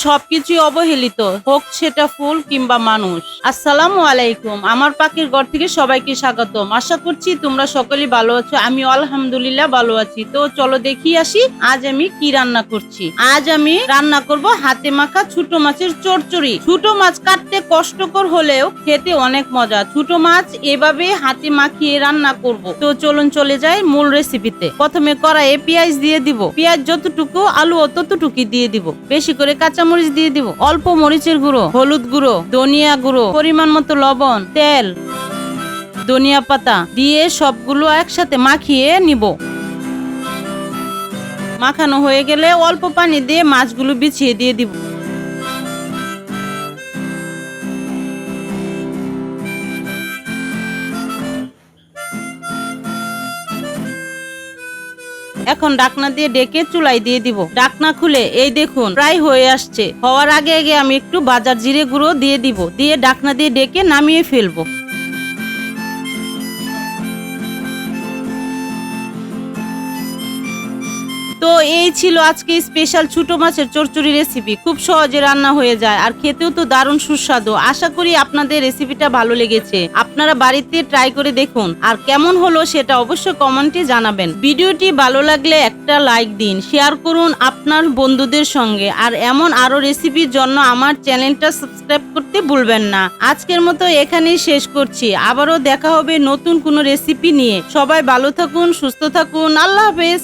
সবকিছু অবহেলিত, হোক সেটা ফুল কিংবা মানুষ। আসসালামু আলাইকুম, আমার পাখির ঘর থেকে সবাইকে স্বাগতম। আশা করছি তোমরা সকলেই ভালো আছো। আমি আলহামদুলিল্লাহ ভালো আছি। তো চলো দেখি আসি আজ আমি কি রান্না করছি। আজ আমি রান্না করব হাতে মাখা ছোট মাছের চচ্চড়ি। ছোট মাছ কাটতে কষ্টকর হলেও খেতে অনেক মজা। ছোট মাছ এভাবে হাতে মাখিয়ে রান্না করব। তো চলুন চলে যাই মূল রেসিপিতে। প্রথমে কড়াইয়ে পেঁয়াজ দিয়ে দিব। পেঁয়াজ যতটুকু, আলু ততটুকু দিয়ে দিব। বেশি করে কাঁচামরিচ দিয়ে দিব, অল্প মরিচের গুঁড়ো, হলুদ গুঁড়ো, ধনিয়া গুঁড়ো, পরিমাণ মতো লবণ, তেল, ধনিয়া পাতা দিয়ে সবগুলো একসাথে মাখিয়ে নিব। মাখানো হয়ে গেলে অল্প পানি দিয়ে মাছগুলো বিছিয়ে দিয়ে দিব। এখন ঢাকনা দিয়ে ডেকে চুলাই দিয়ে দিব। ঢাকনা খুলে এই দেখুন প্রায় হয়ে আসছে। হওয়ার আগে আগে আমি একটু বাজার জিরে গুঁড়ো দিয়ে দিব। দিয়ে ঢাকনা দিয়ে ডেকে নামিয়ে ফেলবো। তো এই ছিল আজকে স্পেশাল ছোট মাছের চচ্চড়ি রেসিপি। খুব সহজে রান্না হয়ে যায় আর খেতেও তো দারুণ সুস্বাদু। আশা করি আপনাদের রেসিপিটা ভালো লেগেছে। আপনারা বাড়িতে ট্রাই করে দেখুন আর কেমন হলো সেটা অবশ্যই কমেন্টে জানাবেন। ভিডিওটি ভালো লাগলে একটা লাইক দিন, শেয়ার করুন আপনার বন্ধুদের সঙ্গে। আর এমন আরো রেসিপির জন্য আমার চ্যানেলটা সাবস্ক্রাইব করতে ভুলবেন না। আজকের মতো এখানেই শেষ করছি। আবারও দেখা হবে নতুন কোনো রেসিপি নিয়ে। সবাই ভালো থাকুন, সুস্থ থাকুন। আল্লাহ হাফেজ।